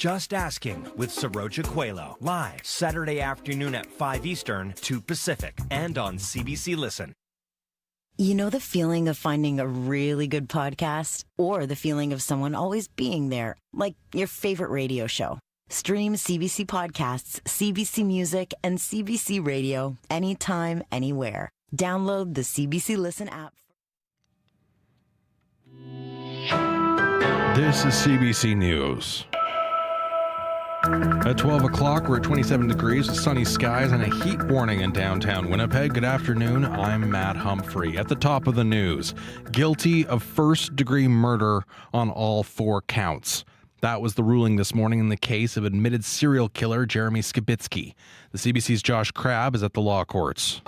Just Asking with Saroja Coelho. Live Saturday afternoon at 5 Eastern, 2 Pacific, and on CBC Listen. You know the feeling of finding a really good podcast? Or the feeling of someone always being there, like your favorite radio show? Stream CBC Podcasts, CBC Music, and CBC Radio anytime, anywhere. Download the CBC Listen app. This is CBC News. At 12 o'clock, we're at 27 degrees with sunny skies and a heat warning in downtown Winnipeg. Good afternoon, I'm Matt Humphrey. At the top of the news, guilty of first-degree murder on all 4 counts. That was the ruling this morning in the case of admitted serial killer Jeremy Skibicki. The CBC's Josh Crabb is at the law courts.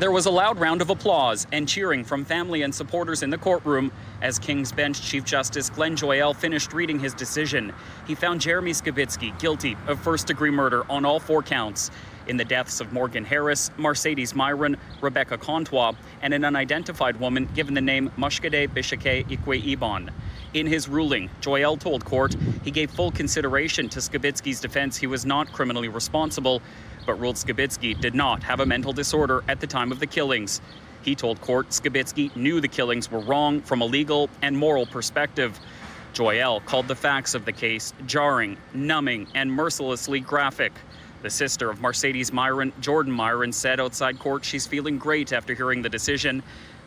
There was a loud round of applause and cheering from family and supporters in the courtroom as King's Bench Chief Justice Glenn Joyelle finished reading his decision. He found Jeremy Skibicki guilty of first-degree murder on all 4 counts in the deaths of Morgan Harris, Mercedes Myron, Rebecca Contois, and an unidentified woman given the name Mushkade Bishake Ikwe-Ibon. In his ruling, Joyelle told court he gave full consideration to Skibicki's defense he was not criminally responsible, but ruled Skibicki did not have a mental disorder at the time of the killings. He told court Skibicki knew the killings were wrong from a legal and moral perspective. Joyelle called the facts of the case jarring, numbing, and mercilessly graphic. The sister of Mercedes Myron, Jordan Myron, said outside court she's feeling great after hearing the decision.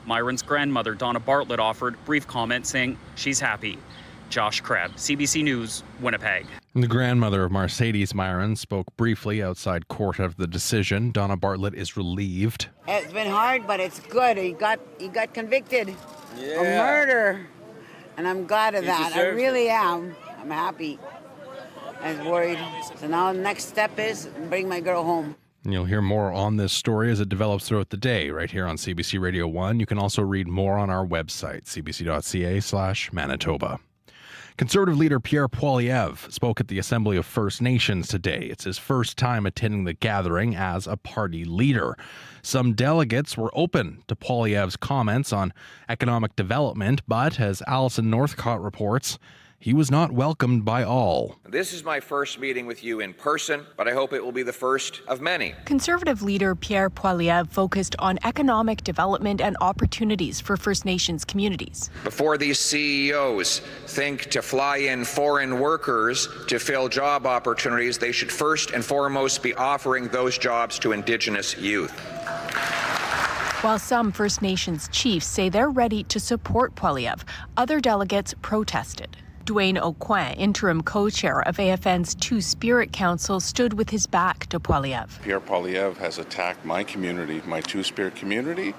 Myron's grandmother, Donna Bartlett, offered brief comment saying she's happy. Josh Crabb, CBC News, Winnipeg. The grandmother of Mercedes Myron spoke briefly outside court of the decision. Donna Bartlett is relieved. It's been hard, but it's good. He got convicted of murder, and I'm glad of that. I really am. I'm happy. I was worried. So now the next step is bring my girl home. And you'll hear more on this story as it develops throughout the day right here on CBC Radio 1. You can also read more on our website, cbc.ca/Manitoba. Conservative leader Pierre Poilievre spoke at the Assembly of First Nations today. It's his first time attending the gathering as a party leader. Some delegates were open to Poilievre's comments on economic development, but as Alison Northcott reports, he was not welcomed by all. This is my first meeting with you in person, but I hope it will be the first of many. Conservative leader Pierre Poilievre focused on economic development and opportunities for First Nations communities. Before these CEOs think to fly in foreign workers to fill job opportunities, they should first and foremost be offering those jobs to Indigenous youth. While some First Nations chiefs say they're ready to support Poilievre, other delegates protested. Dwayne Aucoin, interim co-chair of AFN's Two-Spirit Council, stood with his back to Poilievre. Pierre Poilievre has attacked my community, my Two-Spirit community.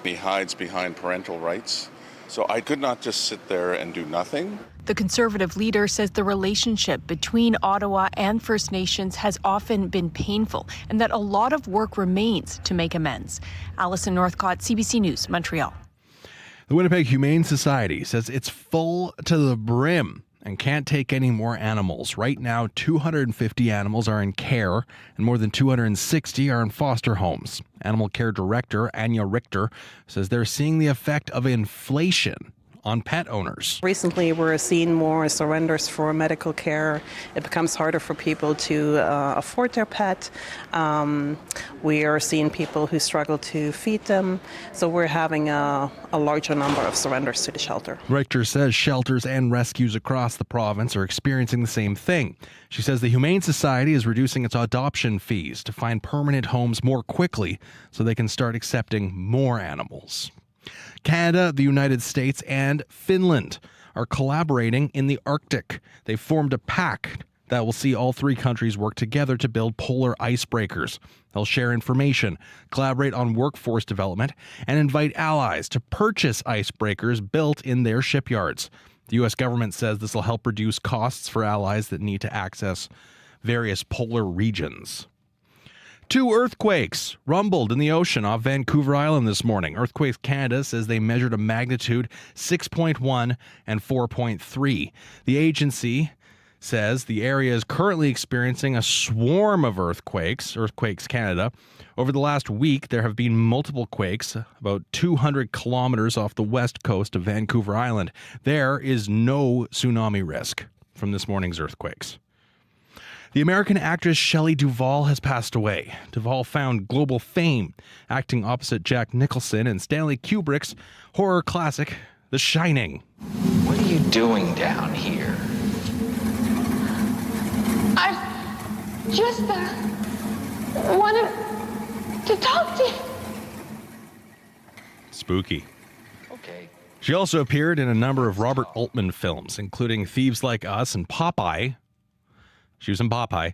He hides behind parental rights. So I could not just sit there and do nothing. The Conservative leader says the relationship between Ottawa and First Nations has often been painful and that a lot of work remains to make amends. Alison Northcott, CBC News, Montreal. The Winnipeg Humane Society says it's full to the brim and can't take any more animals. Right now, 250 animals are in care and more than 260 are in foster homes. Animal Care Director Anya Richter says they're seeing the effect of inflation on pet owners. Recently, we're seeing more surrenders for medical care. It becomes harder for people to afford their pet. We are seeing people who struggle to feed them. So we're having a larger number of surrenders to the shelter. Richter says shelters and rescues across the province are experiencing the same thing. She says the Humane Society is reducing its adoption fees to find permanent homes more quickly so they can start accepting more animals. Canada, the United States, and Finland are collaborating in the Arctic. They've formed a pact that will see all 3 countries work together to build polar icebreakers. They'll share information, collaborate on workforce development, and invite allies to purchase icebreakers built in their shipyards. The U.S. government says this will help reduce costs for allies that need to access various polar regions. 2 earthquakes rumbled in the ocean off Vancouver Island this morning. Earthquakes Canada says they measured a magnitude 6.1 and 4.3. The agency says the area is currently experiencing a swarm of earthquakes, Earthquakes Canada. Over the last week, there have been multiple quakes about 200 kilometers off the west coast of Vancouver Island. There is no tsunami risk from this morning's earthquakes. The American actress Shelley Duvall has passed away. Duvall found global fame acting opposite Jack Nicholson in Stanley Kubrick's horror classic, The Shining. What are you doing down here? I just wanted to talk to you. Spooky. Okay. She also appeared in a number of Robert Altman films, including Thieves Like Us and Popeye. She was in Popeye.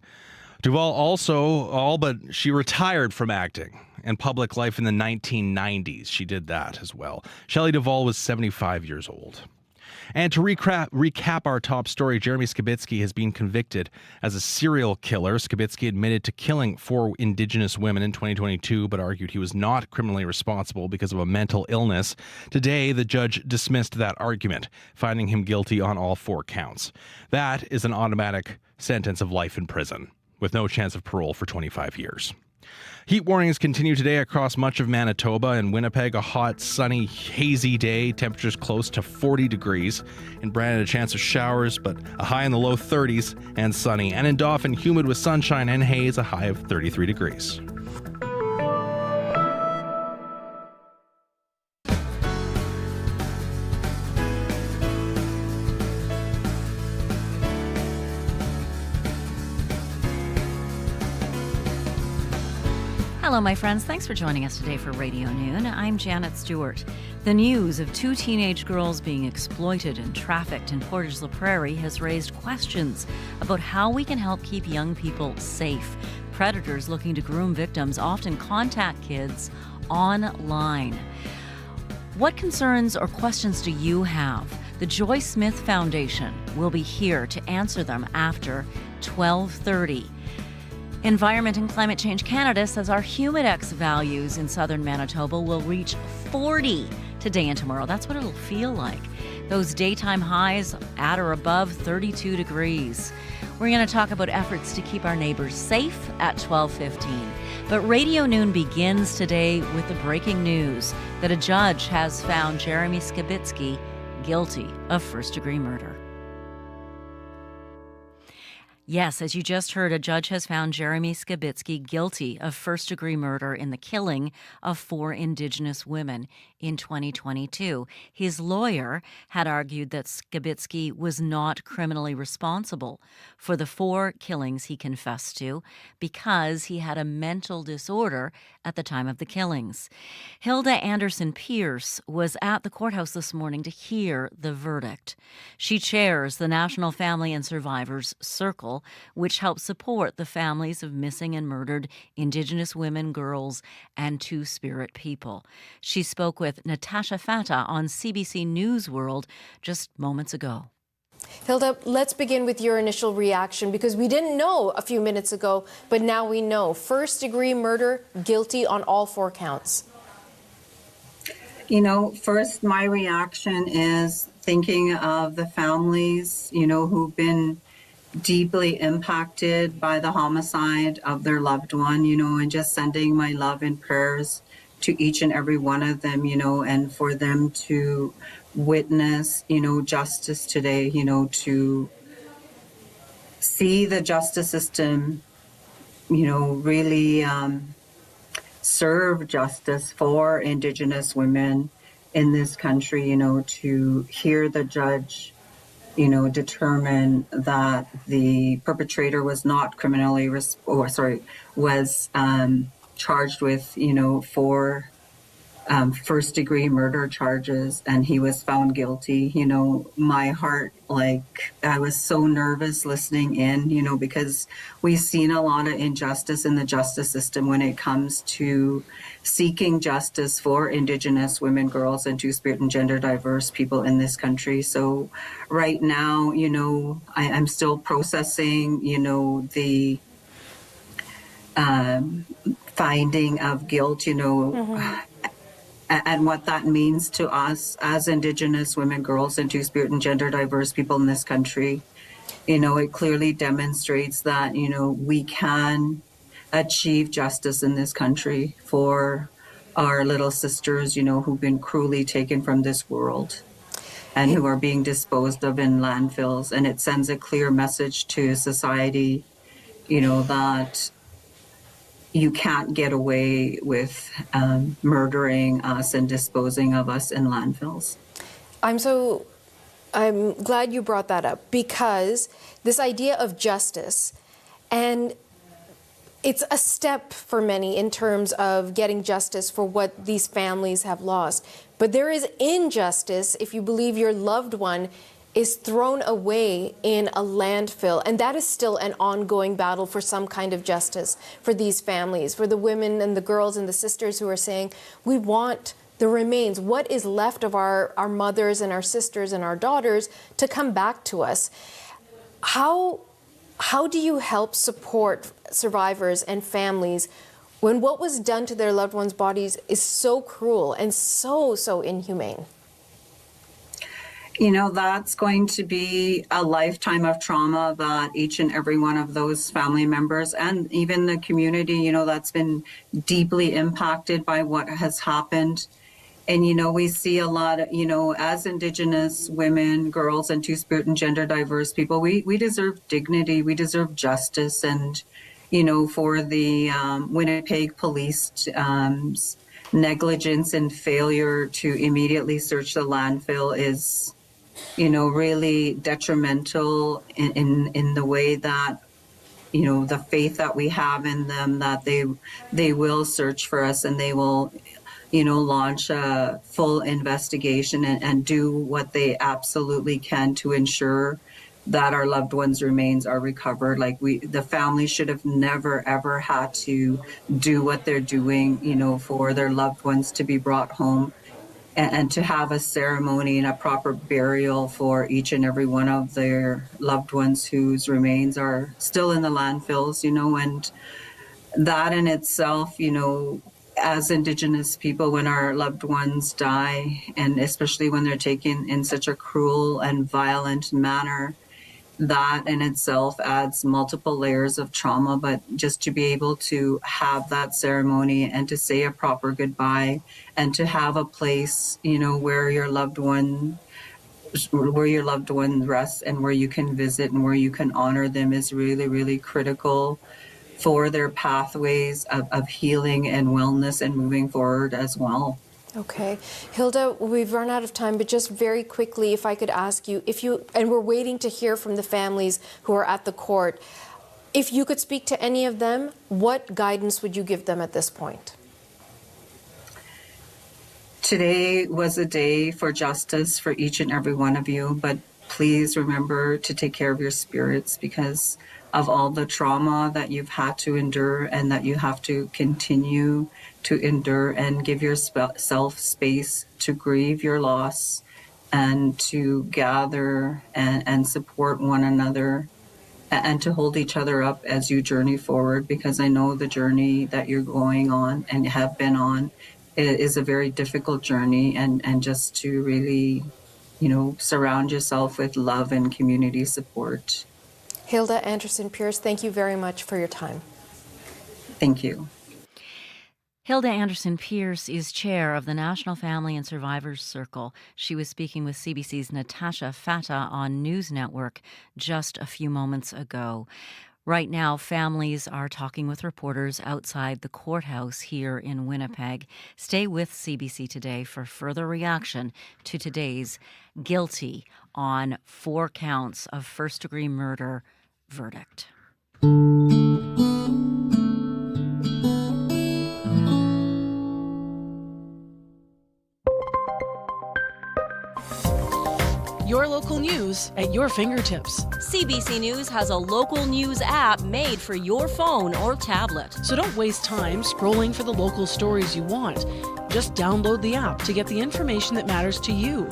Duvall also she retired from acting and public life in the 1990s. She did that as well. Shelley Duvall was 75 years old. And to recap our top story, Jeremy Skibicki has been convicted as a serial killer. Skibicki admitted to killing 4 Indigenous women in 2022, but argued he was not criminally responsible because of a mental illness. Today, the judge dismissed that argument, finding him guilty on all 4 counts. That is an automatic sentence of life in prison, with no chance of parole for 25 years. Heat warnings continue today across much of Manitoba and Winnipeg. A hot, sunny, hazy day. Temperatures close to 40 degrees. In Brandon, a chance of showers, but a high in the low 30s and sunny. And in Dauphin, humid with sunshine and haze, a high of 33 degrees. Hello, my friends. Thanks for joining us today for Radio Noon. I'm Janet Stewart. The news of 2 teenage girls being exploited and trafficked in Portage la Prairie has raised questions about how we can help keep young people safe. Predators looking to groom victims often contact kids online. What concerns or questions do you have? The Joy Smith Foundation will be here to answer them after 12:30. Environment and Climate Change Canada says our humidex values in southern Manitoba will reach 40 today and tomorrow. That's what it'll feel like. Those daytime highs at or above 32 degrees. We're going to talk about efforts to keep our neighbors safe at 12:15. But Radio Noon begins today with the breaking news that a judge has found Jeremy Skibicki guilty of first-degree murder. Yes, as you just heard, a judge has found Jeremy Skibicki guilty of first-degree murder in the killing of 4 Indigenous women in 2022. His lawyer had argued that Skibicki was not criminally responsible for the 4 killings he confessed to because he had a mental disorder at the time of the killings. Hilda Anderson-Pierce was at the courthouse this morning to hear the verdict. She chairs the National Family and Survivors Circle, which helps support the families of missing and murdered Indigenous women, girls, and Two-Spirit people. She spoke with Natasha Fata on CBC News World just moments ago. Hilda, let's begin with your initial reaction, because we didn't know a few minutes ago, but now we know. First-degree murder, guilty on all 4 counts. You know, first, my reaction is thinking of the families, who've been deeply impacted by the homicide of their loved one, and just sending my love and prayers to each and every one of them, and for them to witness, justice today, to see the justice system, really serve justice for Indigenous women in this country, to hear the judge determine that the perpetrator was not criminally was charged with 4 first-degree murder charges, and he was found guilty. My heart, I was so nervous listening in, because we've seen a lot of injustice in the justice system when it comes to seeking justice for Indigenous women, girls, and Two-Spirit and gender diverse people in this country. So right now, I'm still processing, the finding of guilt, and what that means to us as Indigenous women, girls, and Two-Spirit and gender diverse people in this country. It clearly demonstrates that, we can achieve justice in this country for our little sisters, who've been cruelly taken from this world and who are being disposed of in landfills. And it sends a clear message to society, that you can't get away with murdering us and disposing of us in landfills. I'm glad you brought that up, because this idea of justice, and it's a step for many in terms of getting justice for what these families have lost. But there is injustice if you believe your loved one is thrown away in a landfill. And that is still an ongoing battle for some kind of justice for these families, for the women and the girls and the sisters who are saying, we want the remains, what is left of our mothers and our sisters and our daughters, to come back to us. How do you help support survivors and families when what was done to their loved ones' bodies is so cruel and so inhumane? That's going to be a lifetime of trauma that each and every one of those family members and even the community, that's been deeply impacted by what has happened. And, we see a lot of, as Indigenous women, girls, and Two-Spirit and gender diverse people, we deserve dignity, we deserve justice. And, for the Winnipeg police negligence and failure to immediately search the landfill is, really detrimental in the way that, the faith that we have in them, that they will search for us and they will, launch a full investigation and do what they absolutely can to ensure that our loved ones' remains are recovered. The family should have never, ever had to do what they're doing, for their loved ones to be brought home and to have a ceremony and a proper burial for each and every one of their loved ones whose remains are still in the landfills, and that in itself, as Indigenous people, when our loved ones die, and especially when they're taken in such a cruel and violent manner, that in itself adds multiple layers of trauma. But just to be able to have that ceremony and to say a proper goodbye and to have a place, where your loved one rests and where you can visit and where you can honor them is really, really critical for their pathways of healing and wellness and moving forward as well. Okay. Hilda, we've run out of time, but just very quickly, if I could ask you, and we're waiting to hear from the families who are at the court, if you could speak to any of them, what guidance would you give them at this point? Today was a day for justice for each and every one of you, but please remember to take care of your spirits, because of all the trauma that you've had to endure and that you have to continue to endure, and give yourself space to grieve your loss and to gather and support one another and to hold each other up as you journey forward, because I know the journey that you're going on and have been on is a very difficult journey, and just to really, surround yourself with love and community support. Hilda Anderson-Pierce, thank you very much for your time. Thank you. Hilda Anderson-Pierce is chair of the National Family and Survivors Circle. She was speaking with CBC's Natasha Fatta on News Network just a few moments ago. Right now, families are talking with reporters outside the courthouse here in Winnipeg. Stay with CBC Today for further reaction to today's guilty on 4 counts of first-degree murder verdict. Your local news at your fingertips. CBC News has a local news app made for your phone or tablet. So don't waste time scrolling for the local stories you want. Just download the app to get the information that matters to you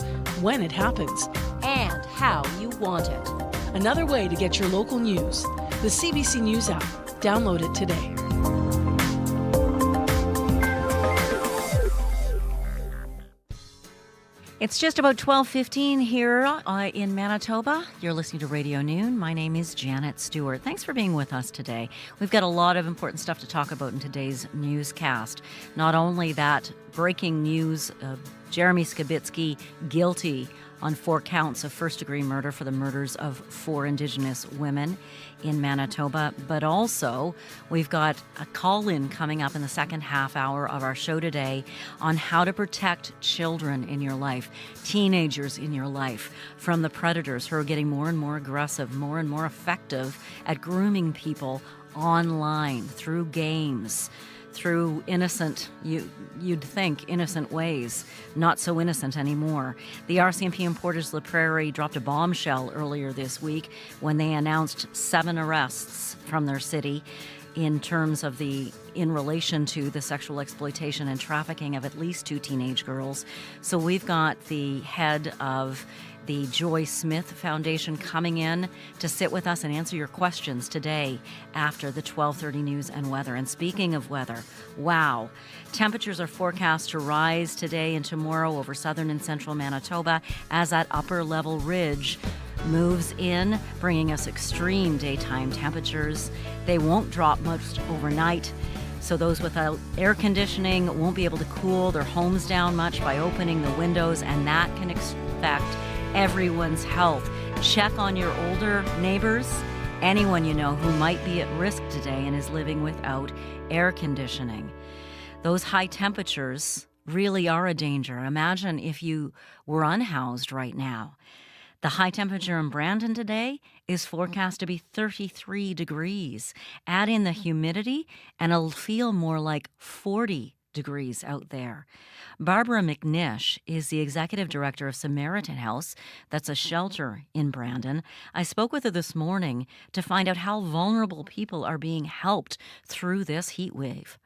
when it happens. And how you want it. Another way to get your local news. The CBC News app. Download it today. It's just about 12:15 here in Manitoba. You're listening to Radio Noon. My name is Janet Stewart. Thanks for being with us today. We've got a lot of important stuff to talk about in today's newscast. Not only that, breaking news of Jeremy Skibicki guilty on 4 counts of first-degree murder for the murders of 4 Indigenous women in Manitoba, but also we've got a call-in coming up in the second half hour of our show today on how to protect children in your life, teenagers in your life, from the predators who are getting more and more aggressive, more and more effective at grooming people online through games, through innocent, you'd think, innocent ways, not so innocent anymore. The RCMP in Portage la Prairie dropped a bombshell earlier this week when they announced 7 arrests from their city in relation to the sexual exploitation and trafficking of at least 2 teenage girls. So we've got the head of the Joy Smith Foundation coming in to sit with us and answer your questions today after the 12:30 news and weather. And speaking of weather, wow, temperatures are forecast to rise today and tomorrow over southern and central Manitoba as that upper level ridge moves in, bringing us extreme daytime temperatures. They won't drop much overnight, so those without air conditioning won't be able to cool their homes down much by opening the windows, and that can affect everyone's health. Check on your older neighbors, anyone you know who might be at risk today and is living without air conditioning. Those high temperatures really are a danger. Imagine if you were unhoused right now. The high temperature in Brandon today is forecast to be 33 degrees. Add in the humidity and it'll feel more like 40 degrees out there. Barbara McNish is the executive director of Samaritan House. That's a shelter in Brandon. I spoke with her this morning to find out how vulnerable people are being helped through this heat wave.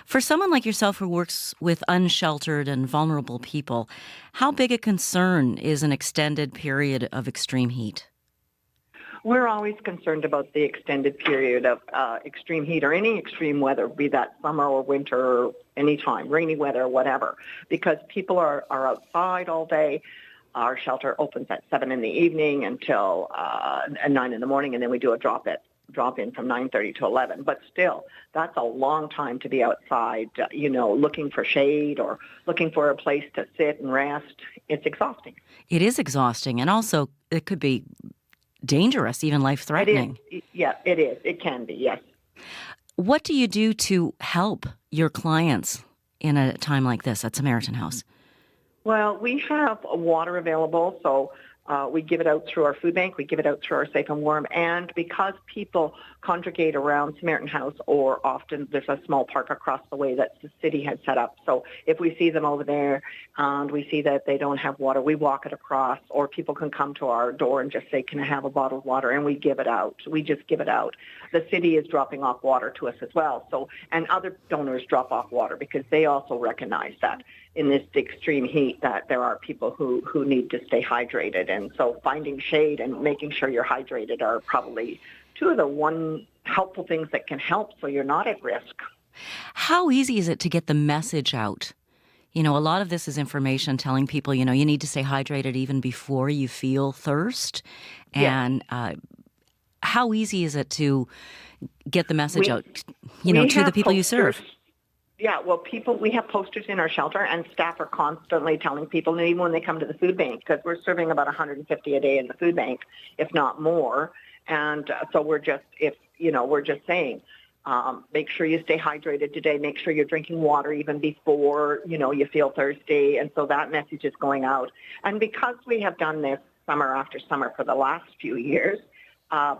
For someone like yourself who works with unsheltered and vulnerable people, how big a concern is an extended period of extreme heat? We're always concerned about the extended period of extreme heat or any extreme weather, be that summer or winter or anytime, rainy weather or whatever, because people are outside all day. Our shelter opens at 7 in the evening until 9 in the morning, and then we do a drop-in from 9:30 to 11. But still, that's a long time to be outside, looking for shade or looking for a place to sit and rest. It's exhausting. It is exhausting, and also it could be dangerous, even life-threatening. It is. Yeah, it is. It can be, yes. What do you do to help your clients in a time like this at Samaritan House? Well, we have water available, so we give it out through our food bank, we give it out through our Safe and Warm, and because people congregate around Samaritan House, or often there's a small park across the way that the city has set up, so if we see them over there and we see that they don't have water, we walk it across, or people can come to our door and just say, can I have a bottle of water, and we give it out. We just give it out. The city is dropping off water to us as well, so, and other donors drop off water because they also recognize that in this extreme heat that there are people who need to stay hydrated. And so finding shade and making sure you're hydrated are probably 2 of the one helpful things that can help so you're not at risk. How easy is it to get the message out? A lot of this is information telling people, you need to stay hydrated even before you feel thirst. And how easy is it to get the message out, to the people you serve? Yeah, well, we have posters in our shelter, and staff are constantly telling people, and even when they come to the food bank, because we're serving about 150 a day in the food bank, if not more. And so we're just saying, make sure you stay hydrated today. Make sure you're drinking water even before, you feel thirsty. And so that message is going out. And because we have done this summer after summer for the last few years,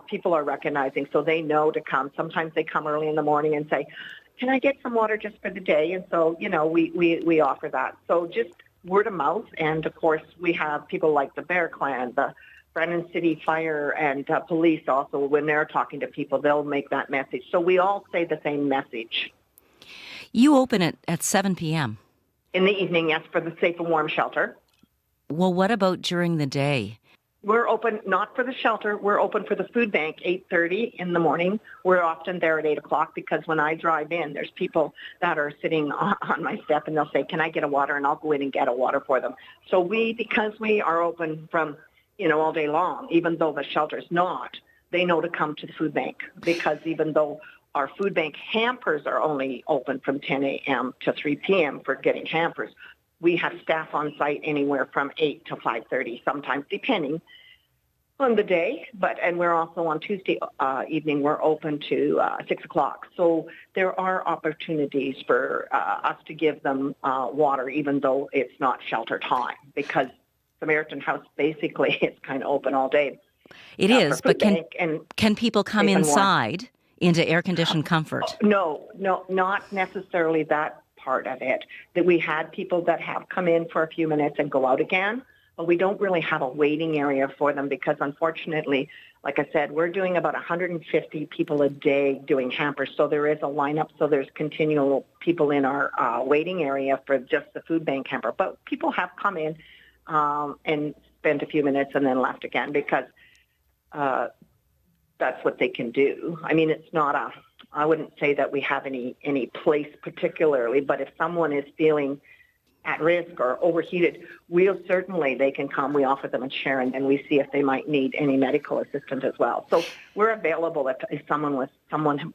people are recognizing, so they know to come. Sometimes they come early in the morning and say, can I get some water just for the day? And so, we offer that. So just word of mouth. And, of course, we have people like the Bear Clan, the Brandon City Fire, and police also. When they're talking to people, they'll make that message. So we all say the same message. You open it at 7 p.m. In the evening, yes, for the Safe and Warm shelter. Well, what about during the day? We're open not for the shelter. We're open for the food bank 8:30 in the morning. We're often there at 8 o'clock because when I drive in, there's people that are sitting on my step and they'll say, "Can I get a water?" And I'll go in and get a water for them. So because we are open from, all day long, even though the shelter's not, they know to come to the food bank because even though our food bank hampers are only open from 10 a.m. to 3 p.m. for getting hampers, we have staff on site anywhere from 8 to 5:30, sometimes depending on the day. And we're also on Tuesday evening, we're open to 6 o'clock. So there are opportunities for us to give them water, even though it's not shelter time, because Samaritan House basically is kind of open all day. It is, but can people come inside into air-conditioned comfort? No, not necessarily that part of it. That we had people that have come in for a few minutes and go out again, but we don't really have a waiting area for them because unfortunately, like I said, we're doing about 150 people a day doing hampers. So there is a lineup. So there's continual people in our waiting area for just the food bank hamper. But people have come in and spent a few minutes and then left again because that's what they can do. I mean, it's not I wouldn't say that we have any place particularly, but if someone is feeling at risk or overheated, they can come. We offer them a chair and then we see if they might need any medical assistance as well. So we're available if someone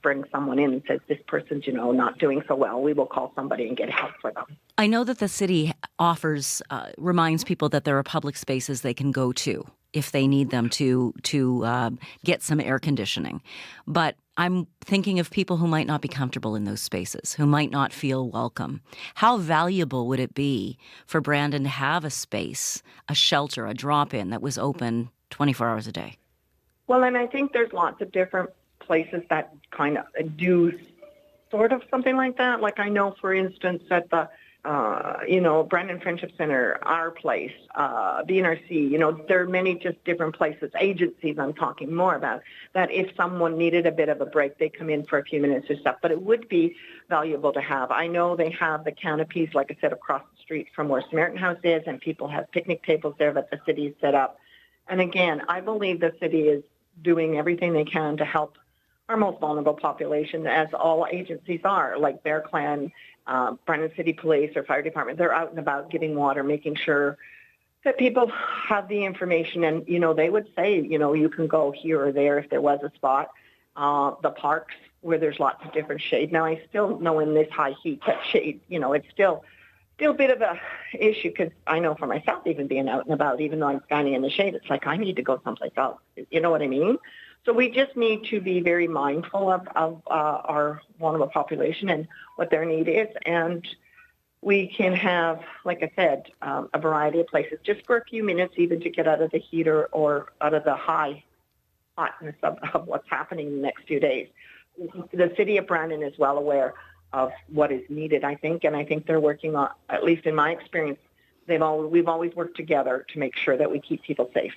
brings someone in and says this person's, not doing so well, we will call somebody and get help for them. I know that the city reminds people that there are public spaces they can go to if they need them to get some air conditioning. But I'm thinking of people who might not be comfortable in those spaces, who might not feel welcome. How valuable would it be for Brandon to have a space, a shelter, a drop-in that was open 24 hours a day? Well, and I think there's lots of different places that kind of do sort of something like that. Like I know, for instance, at the Brandon Friendship Center, our place, BNRC, there are many just different places, agencies I'm talking more about, that if someone needed a bit of a break, they come in for a few minutes or stuff. But it would be valuable to have. I know they have the canopies, like I said, across the street from where Samaritan House is, and people have picnic tables there that the city has set up. And again, I believe the city is doing everything they can to help our most vulnerable population, as all agencies are, like Bear Clan, Brandon City Police or Fire Department. They're out and about giving water, making sure that people have the information. And, they would say, you can go here or there if there was a spot. The parks where there's lots of different shade. Now, I still know in this high heat that shade, it's still a bit of a issue because I know for myself, even being out and about, even though I'm standing in the shade, it's like I need to go someplace else. You know what I mean? So we just need to be very mindful of our vulnerable population and what their need is. And we can have, like I said, a variety of places just for a few minutes, even to get out of the heat or out of the high hotness of what's happening in the next few days. The city of Brandon is well aware of what is needed, I think, and I think they're working on, at least in my experience, we've always worked together to make sure that we keep people safe.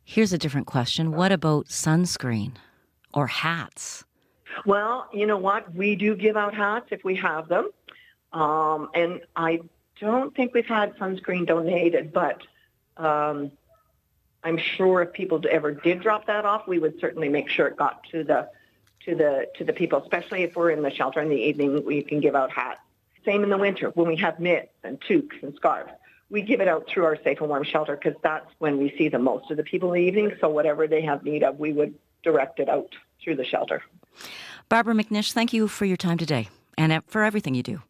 Here's a different question. What about sunscreen or hats? Well, you know what? We do give out hats if we have them. And I don't think we've had sunscreen donated, but I'm sure if people ever did drop that off, we would certainly make sure it got to the people, especially if we're in the shelter in the evening, we can give out hats. Same in the winter when we have mitts and toques and scarves. We give it out through our Safe and Warm shelter because that's when we see the most of the people in the evening. So whatever they have need of, we would direct it out through the shelter. Barbara McNish, thank you for your time today and for everything you do.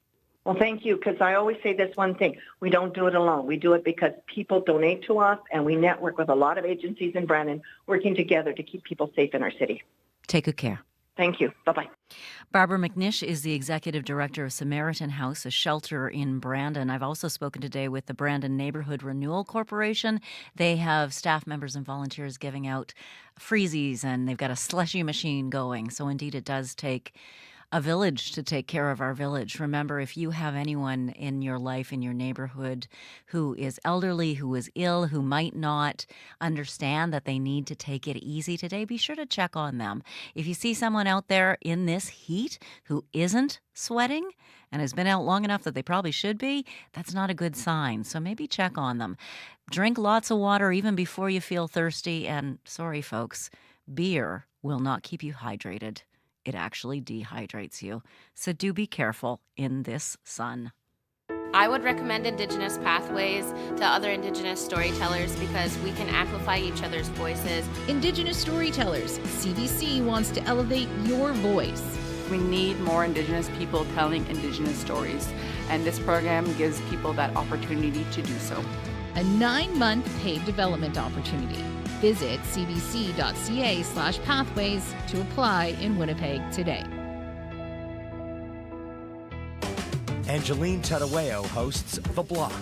Well, thank you, because I always say this one thing. We don't do it alone. We do it because people donate to us, and we network with a lot of agencies in Brandon working together to keep people safe in our city. Take good care. Thank you. Bye-bye. Barbara McNish is the executive director of Samaritan House, a shelter in Brandon. I've also spoken today with the Brandon Neighborhood Renewal Corporation. They have staff members and volunteers giving out freezies, and they've got a slushy machine going. So indeed, it does take a village to take care of our village. Remember, if you have anyone in your life, in your neighborhood, who is elderly, who is ill, who might not understand that they need to take it easy today, be sure to check on them. If you see someone out there in this heat who isn't sweating and has been out long enough that they probably should be, that's not a good sign. So maybe check on them. Drink lots of water even before you feel thirsty. And sorry, folks, beer will not keep you hydrated. It actually dehydrates you. So do be careful in this sun. I would recommend Indigenous Pathways to other Indigenous storytellers because we can amplify each other's voices. Indigenous storytellers, CBC wants to elevate your voice. We need more Indigenous people telling Indigenous stories, and this program gives people that opportunity to do so. A 9-month paid development opportunity. Visit cbc.ca/pathways to apply in Winnipeg today. Angeline Tadaweo hosts The Block.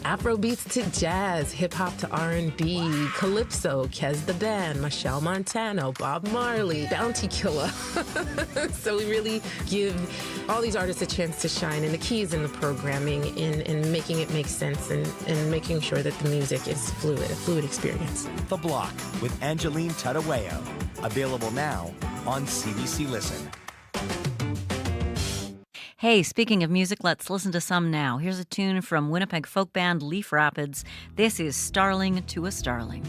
Afrobeats to jazz, hip-hop to R&B, calypso, Kez the Band, Michelle Montano, Bob Marley, Bounty Killer. So we really give all these artists a chance to shine, and the key is in the programming, in making it make sense, and making sure that the music is fluid, a fluid experience. The Block with Angeline Tadaweo. Available now on CBC Listen. Hey, speaking of music, let's listen to some now. Here's a tune from Winnipeg folk band Leaf Rapids. This is Starling to a Starling.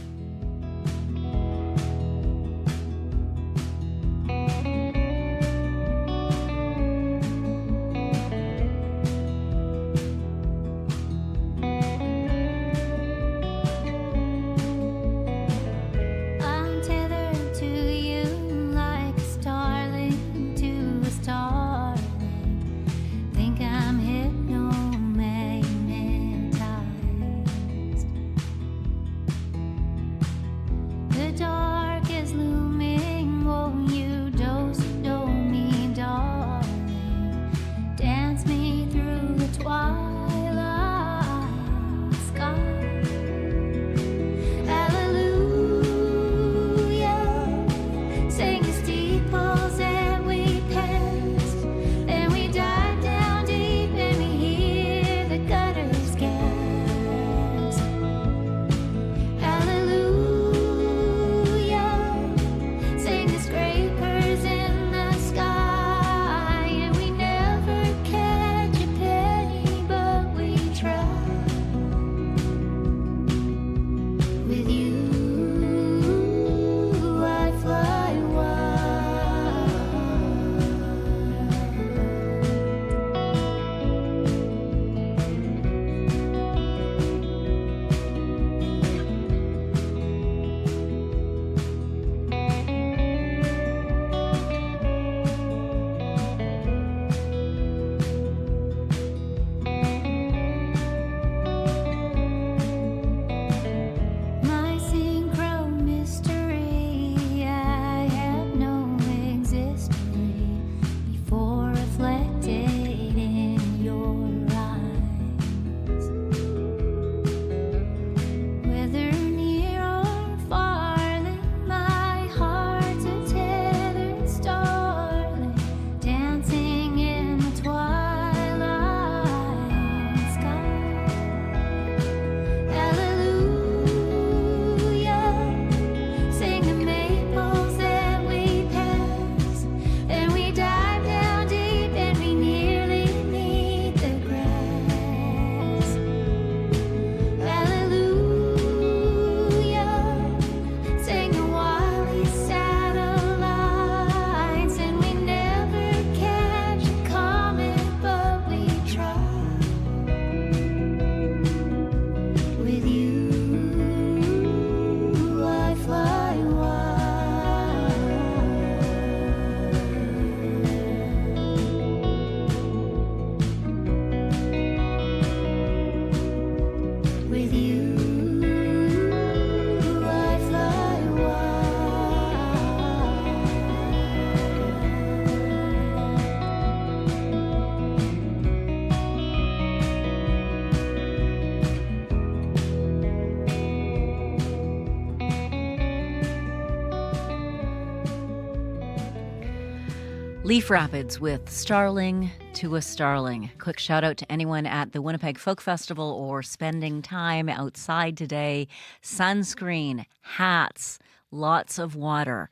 Leaf Rapids with Starling to a Starling. Quick shout out to anyone at the Winnipeg Folk Festival or spending time outside today. Sunscreen, hats, lots of water.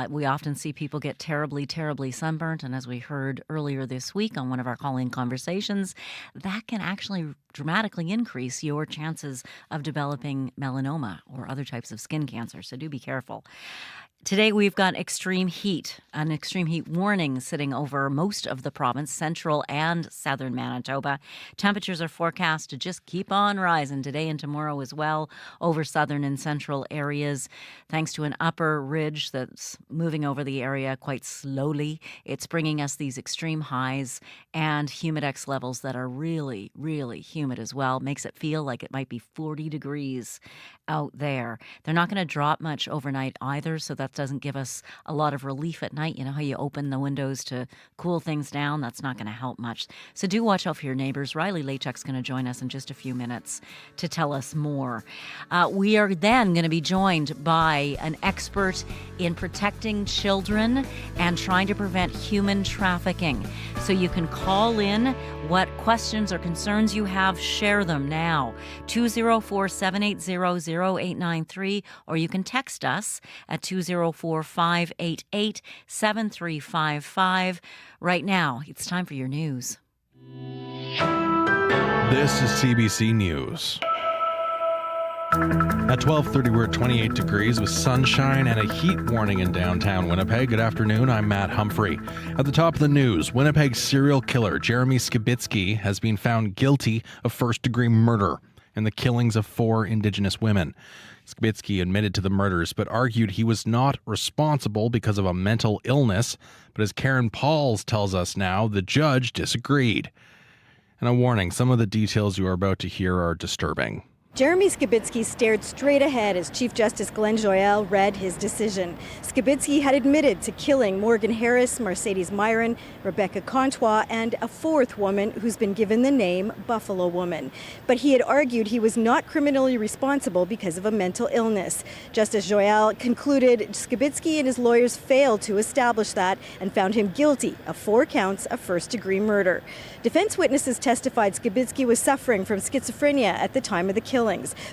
We often see people get terribly, terribly sunburnt. And as we heard earlier this week on one of our call-in conversations, that can actually dramatically increase your chances of developing melanoma or other types of skin cancer. So do be careful. Today we've got extreme heat, an extreme heat warning sitting over most of the province, central and southern Manitoba. Temperatures are forecast to just keep on rising today and tomorrow as well over southern and central areas. Thanks to an upper ridge that's moving over the area quite slowly, it's bringing us these extreme highs and humidex levels that are really, really humid as well. Makes it feel like it might be 40 degrees out there. They're not going to drop much overnight either, so that doesn't give us a lot of relief at night. You know how you open the windows to cool things down? That's not going to help much. So do watch out for your neighbors. Riley Lachuk's going to join us in just a few minutes to tell us more. We are then going to be joined by an expert in protecting children and trying to prevent human trafficking. So you can call in what questions or concerns you have, share them now. 204-780-0893, or you can text us at 204-588-7355. Right now, it's time for your news. This is CBC News. At 12:30, we're at 28 degrees with sunshine and a heat warning in downtown Winnipeg. Good afternoon, I'm Matt Humphrey. At the top of the news, Winnipeg serial killer Jeremy Skibicki has been found guilty of first-degree murder in the killings of 4 Indigenous women. Skibicki admitted to the murders, but argued he was not responsible because of a mental illness. But as Karen Pauls tells us now, the judge disagreed. And a warning, some of the details you are about to hear are disturbing. Jeremy Skibicki stared straight ahead as Chief Justice Glenn Joyal read his decision. Skibicki had admitted to killing Morgan Harris, Mercedes Myron, Rebecca Contois, and a 4th woman who's been given the name Buffalo Woman. But he had argued he was not criminally responsible because of a mental illness. Justice Joyal concluded Skibicki and his lawyers failed to establish that and found him guilty of 4 counts of first-degree murder. Defense witnesses testified Skibicki was suffering from schizophrenia at the time of the killing.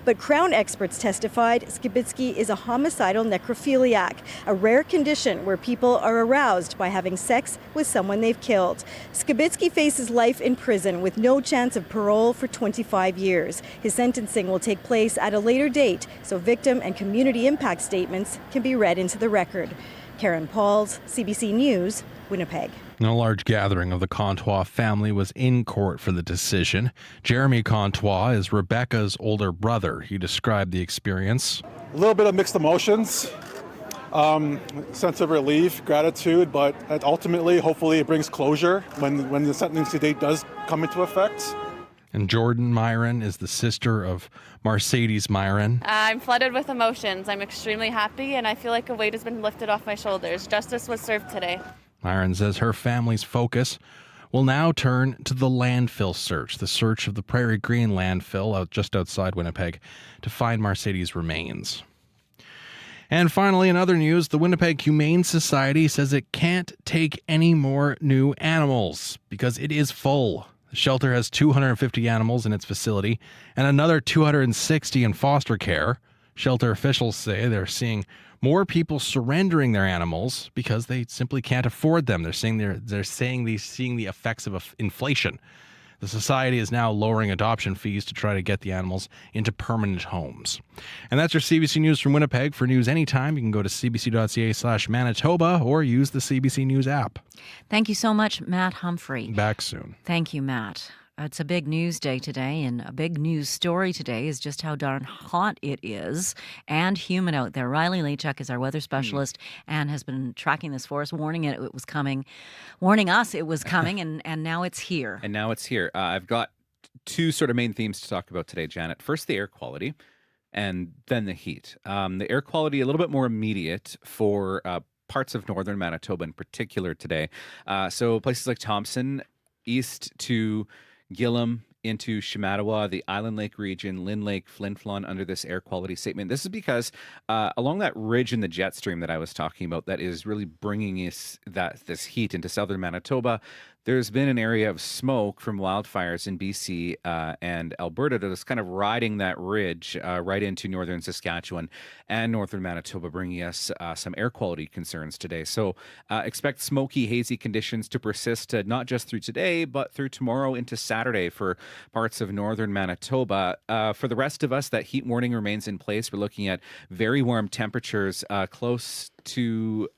But Crown experts testified Skibicki is a homicidal necrophiliac, a rare condition where people are aroused by having sex with someone they've killed. Skibicki faces life in prison with no chance of parole for 25 years. His sentencing will take place at a later date, so victim and community impact statements can be read into the record. Karen Pauls, CBC News, Winnipeg. A large gathering of the Contois family was in court for the decision. Jeremy Contois is Rebecca's older brother. He described the experience. A little bit of mixed emotions, sense of relief, gratitude, but ultimately, hopefully, it brings closure when the sentencing date does come into effect. And Jordan Myron is the sister of Mercedes Myron. I'm flooded with emotions. I'm extremely happy, and I feel like a weight has been lifted off my shoulders. Justice was served today. Myron says her family's focus will now turn to the landfill search, the search of the Prairie Green landfill just outside Winnipeg to find Mercedes' remains. And finally, in other news, the Winnipeg Humane Society says it can't take any more new animals because it is full. The shelter has 250 animals in its facility and another 260 in foster care. Shelter officials say they're seeing more people surrendering their animals because they simply can't afford them. They're seeing the effects of inflation. The society is now lowering adoption fees to try to get the animals into permanent homes. And that's your CBC News from Winnipeg. For news anytime, you can go to cbc.ca/Manitoba or use the CBC News app. Thank you so much, Matt Humphrey. Back soon. Thank you, Matt. It's a big news day today, and a big news story today is just how darn hot it is and humid out there. Riley Lachuk is our weather specialist and has been tracking this for us, warning us it was coming, and now it's here. And now it's here. I've got 2 sort of main themes to talk about today, Janet. First, the air quality, and then the heat. The air quality, a little bit more immediate for parts of northern Manitoba in particular today. So places like Thompson, east to Gillam, into Shamattawa, the Island Lake region, Lynn Lake, Flin Flon under this air quality statement. This is because along that ridge in the jet stream that I was talking about that is really bringing this heat into southern Manitoba, there's been an area of smoke from wildfires in BC and Alberta that is kind of riding that ridge right into northern Saskatchewan and northern Manitoba, bringing us some air quality concerns today. So expect smoky, hazy conditions to persist not just through today, but through tomorrow into Saturday for parts of northern Manitoba. For the rest of us, that heat warning remains in place. We're looking at very warm temperatures close to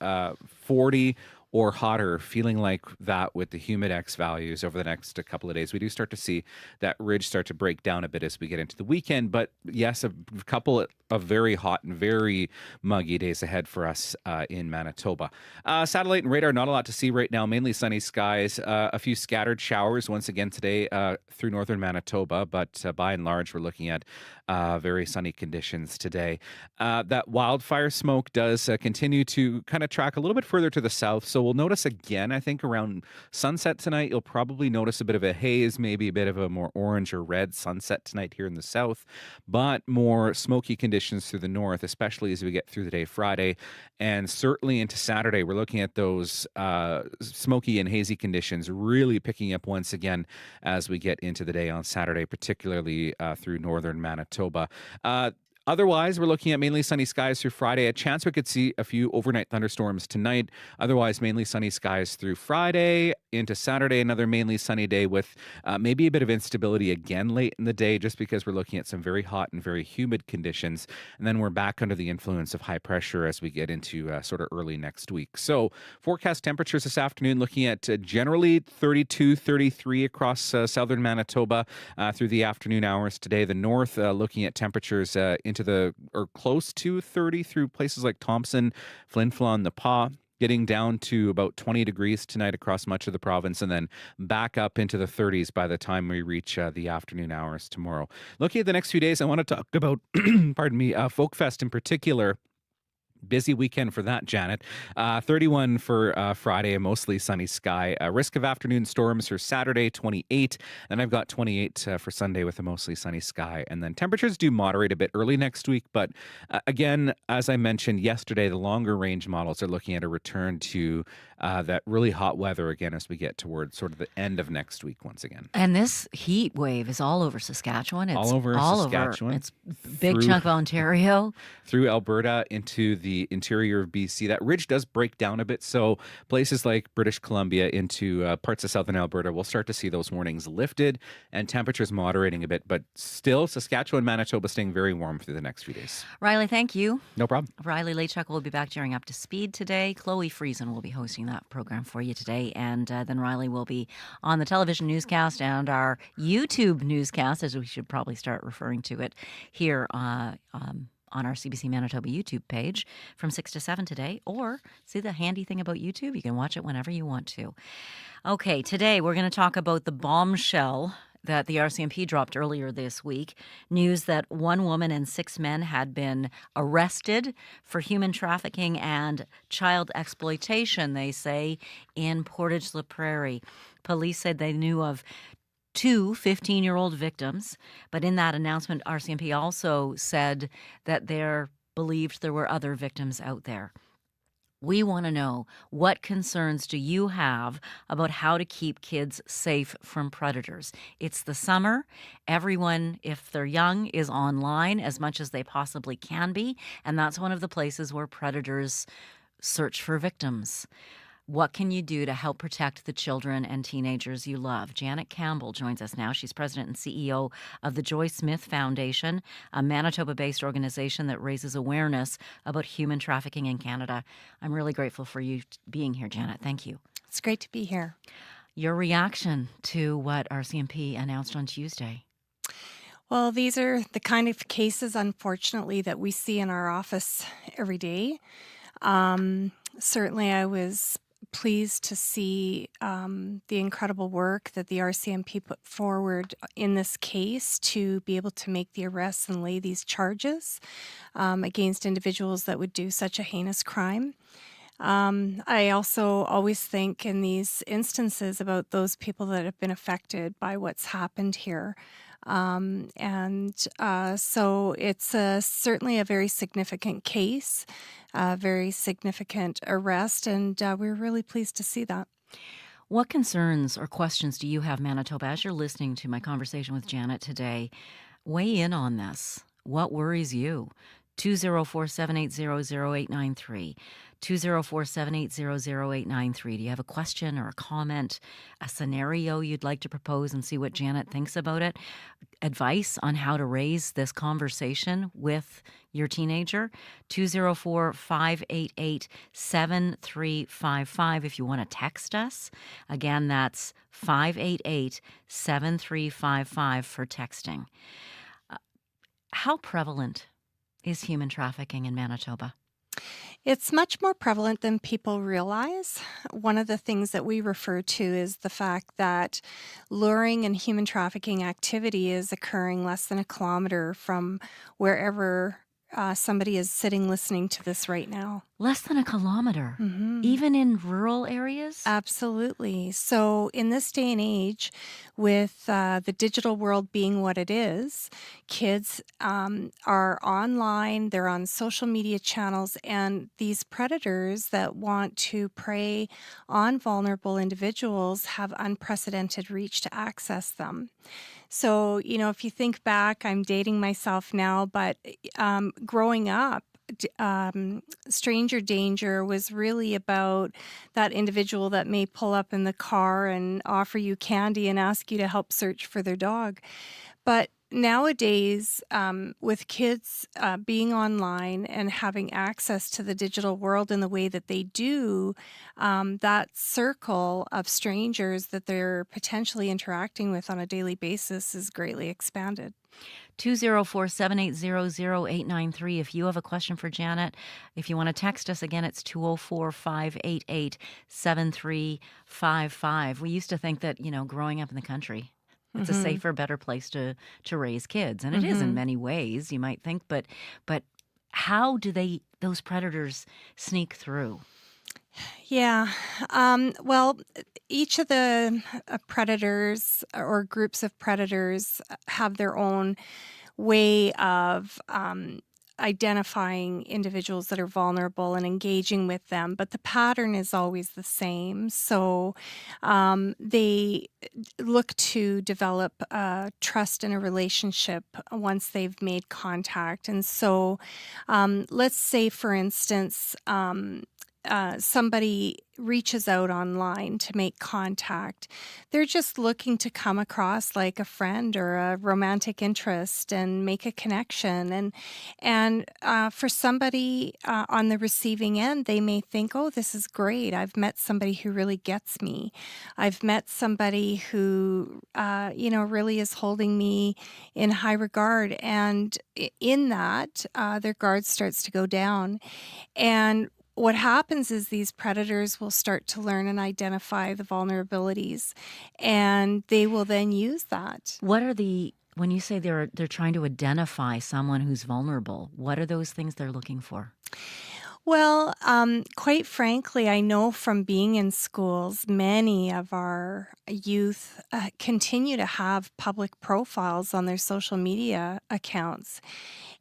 40 or hotter, feeling like that with the humidex values over the next couple of days. We do start to see that ridge start to break down a bit as we get into the weekend. But yes, a couple of very hot and very muggy days ahead for us in Manitoba. Satellite and radar, not a lot to see right now. Mainly sunny skies. A few scattered showers once again today through northern Manitoba. But by and large, we're looking at very sunny conditions today. That wildfire smoke does continue to kind of track a little bit further to the south. So we'll notice again, I think around sunset tonight, you'll probably notice a bit of a haze, maybe a bit of a more orange or red sunset tonight here in the south, but more smoky conditions through the north, especially as we get through the day Friday. And certainly into Saturday, we're looking at those smoky and hazy conditions really picking up once again as we get into the day on Saturday, particularly through northern Manitoba. Otherwise, we're looking at mainly sunny skies through Friday. A chance we could see a few overnight thunderstorms tonight. Otherwise, mainly sunny skies through Friday into Saturday. Another mainly sunny day with maybe a bit of instability again late in the day, just because we're looking at some very hot and very humid conditions. And then we're back under the influence of high pressure as we get into sort of early next week. So forecast temperatures this afternoon looking at generally 32, 33 across southern Manitoba through the afternoon hours today. The north looking at temperatures into or close to 30 through places like Thompson, Flin Flon, the Pas, getting down to about 20 degrees tonight across much of the province, and then back up into the 30s by the time we reach the afternoon hours tomorrow. Looking at the next few days, I want to talk about, pardon me, Folk Fest in particular. Busy weekend for that, Janet. 31 for Friday, a mostly sunny sky. Risk of afternoon storms for Saturday, 28. And I've got 28 for Sunday with a mostly sunny sky. And then temperatures do moderate a bit early next week. But again, as I mentioned yesterday, the longer range models are looking at a return to that really hot weather again as we get towards sort of the end of next week once again. And this heat wave is all over Saskatchewan. It's all over Saskatchewan. It's a big chunk of Ontario. Through Alberta into the interior of BC. That ridge does break down a bit, so places like British Columbia into parts of southern Alberta, we'll start to see those warnings lifted and temperatures moderating a bit, but still Saskatchewan, Manitoba staying very warm through the next few days. Riley, thank you. No problem. Riley Leitchuk will be back during Up to Speed today. Chloe Friesen will be hosting that program for you today, and then Riley will be on the television newscast and our YouTube newscast, as we should probably start referring to it here on our CBC Manitoba YouTube page from 6 to 7 today. Or see the handy thing about YouTube, you can watch it whenever you want to. Okay, today we're going to talk about the bombshell that the RCMP dropped earlier this week. News that 1 woman and 6 men had been arrested for human trafficking and child exploitation, they say, in Portage la Prairie. Police said they knew of 2 15-year-old victims, but in that announcement, RCMP also said that they believed there were other victims out there. We want to know, what concerns do you have about how to keep kids safe from predators? It's the summer. Everyone, if they're young, is online as much as they possibly can be, and that's one of the places where predators search for victims. What can you do to help protect the children and teenagers you love? Janet Campbell joins us now. She's president and CEO of the Joy Smith Foundation, a Manitoba-based organization that raises awareness about human trafficking in Canada. I'm really grateful for you being here, Janet. Thank you. It's great to be here. Your reaction to what RCMP announced on Tuesday? Well, these are the kind of cases, unfortunately, that we see in our office every day. Certainly, I was pleased to see the incredible work that the RCMP put forward in this case to be able to make the arrests and lay these charges against individuals that would do such a heinous crime. I also always think in these instances about those people that have been affected by what's happened here. So it's certainly a very significant case, a very significant arrest, and we're really pleased to see that. What concerns or questions do you have, Manitoba, as you're listening to my conversation with Janet today? Weigh in on this. What worries you? 204-780-0893. 204-780-0893. Do you have a question or a comment, a scenario you'd like to propose and see what Janet thinks about it? Advice on how to raise this conversation with your teenager? 204-588-7355. If you want to text us, again, that's 588-7355 for texting. How prevalent is human trafficking in Manitoba? It's much more prevalent than people realize. One of the things that we refer to is the fact that luring and human trafficking activity is occurring less than a kilometer from wherever somebody is sitting listening to this right now. Less than a kilometer, even in rural areas? Absolutely. So in this day and age, with the digital world being what it is, kids are online, they're on social media channels, and these predators that want to prey on vulnerable individuals have unprecedented reach to access them. So, if you think back, I'm dating myself now, but growing up, stranger danger was really about that individual that may pull up in the car and offer you candy and ask you to help search for their dog. But nowadays, with kids being online and having access to the digital world in the way that they do, that circle of strangers that they're potentially interacting with on a daily basis is greatly expanded. 204-780-0893. If you have a question for Janet, if you want to text us again, it's 204-588-7355. We used to think that, growing up in the country, it's a safer, better place to raise kids. And it is in many ways, you might think. But how do those predators sneak through? Yeah. Well, each of the predators or groups of predators have their own way of identifying individuals that are vulnerable and engaging with them, but the pattern is always the same. So they look to develop trust in a relationship once they've made contact. And so let's say, for instance, somebody reaches out online to make contact. They're just looking to come across like a friend or a romantic interest and make a connection. And for somebody on the receiving end, they may think, oh, this is great. I've met somebody who really gets me. I've met somebody who, really is holding me in high regard. And in that, their guard starts to go down. And what happens is these predators will start to learn and identify the vulnerabilities, and they will then use that. When you say they're trying to identify someone who's vulnerable, what are those things they're looking for? Well, quite frankly, I know from being in schools, many of our youth continue to have public profiles on their social media accounts.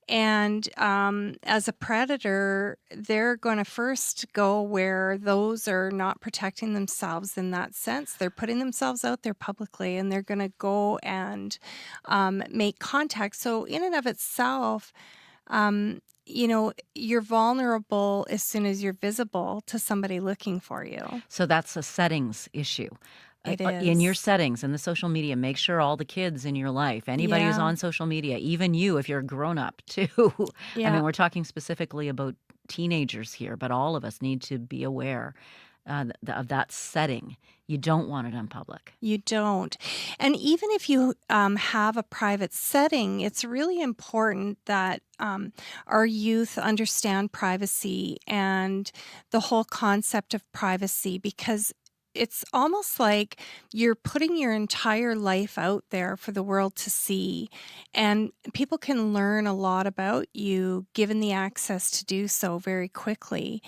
And as a predator, they're going to first go where those are not protecting themselves in that sense. They're putting themselves out there publicly, and they're going to go and make contact. So in and of itself, you're vulnerable as soon as you're visible to somebody looking for you. So that's a settings issue. It is. In your settings, in the social media, make sure all the kids in your life, anybody who's on social media, even you, if you're a grown-up too. Yeah. I mean, we're talking specifically about teenagers here, but all of us need to be aware of that setting. You don't want it in public. You don't. And even if you have a private setting, it's really important that our youth understand privacy and the whole concept of privacy, because it's almost like you're putting your entire life out there for the world to see, and people can learn a lot about you given the access to do so very quickly.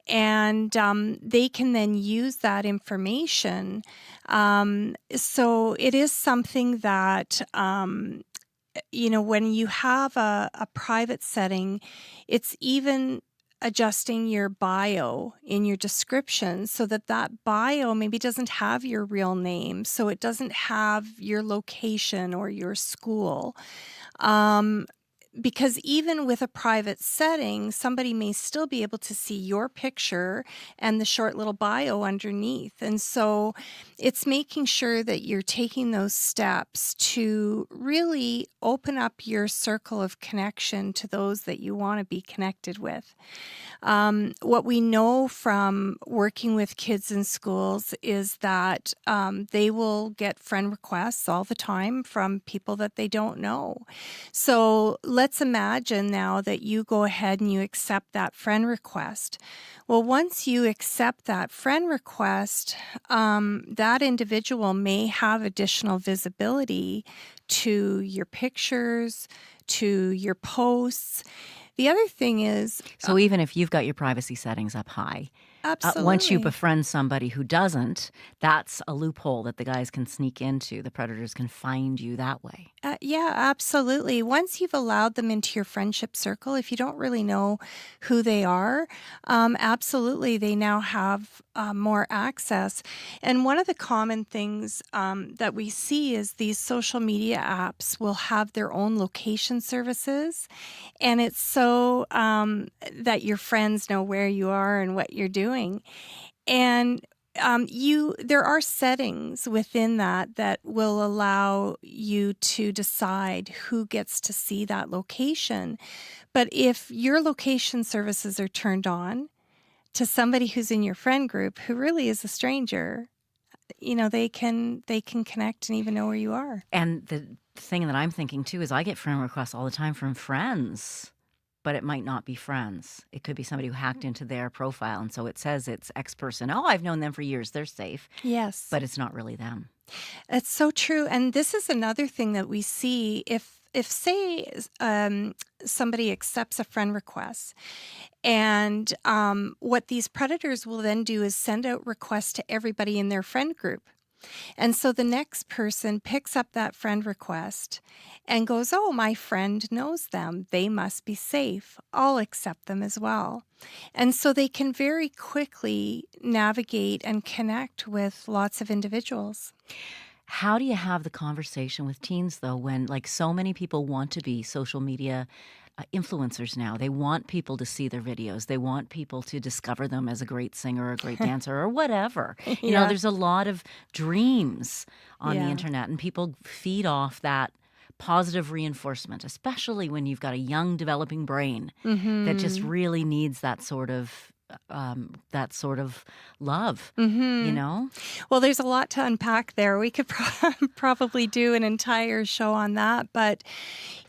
And they can then use that information. So it is something that, when you have a private setting, it's even adjusting your bio in your description so that that bio maybe doesn't have your real name, so it doesn't have your location or your school. Because even with a private setting, somebody may still be able to see your picture and the short little bio underneath. And so it's making sure that you're taking those steps to really open up your circle of connection to those that you want to be connected with. What we know from working with kids in schools is that they will get friend requests all the time from people that they don't know. So let's imagine now that you go ahead and you accept that friend request. Well, once you accept that friend request, that individual may have additional visibility to your pictures, to your posts. The other thing is... So even if you've got your privacy settings up high, once you befriend somebody who doesn't, that's a loophole that the guys can sneak into. The predators can find you that way. Yeah, absolutely. Once you've allowed them into your friendship circle, if you don't really know who they are, absolutely, they now have more access. And one of the common things that we see is these social media apps will have their own location services. And it's so that your friends know where you are and what you're doing. And there are settings within that will allow you to decide who gets to see that location. But if your location services are turned on to somebody who's in your friend group who really is a stranger, they can connect and even know where you are. And the thing that I'm thinking too is I get friend requests all the time from friends, but it might not be friends. It could be somebody who hacked into their profile, and so it says it's X person. Oh, I've known them for years. They're safe. Yes. But it's not really them. It's so true. And this is another thing that we see if say somebody accepts a friend request, and what these predators will then do is send out requests to everybody in their friend group. And so the next person picks up that friend request and goes, oh, my friend knows them. They must be safe. I'll accept them as well. And so they can very quickly navigate and connect with lots of individuals. How do you have the conversation with teens, though, when so many people want to be social media influencers now? They want people to see their videos. They want people to discover them as a great singer or a great dancer or whatever. You know, there's a lot of dreams on the internet, and people feed off that positive reinforcement, especially when you've got a young developing brain that just really needs that sort of love, you know? Well, there's a lot to unpack there. We could probably do an entire show on that. But,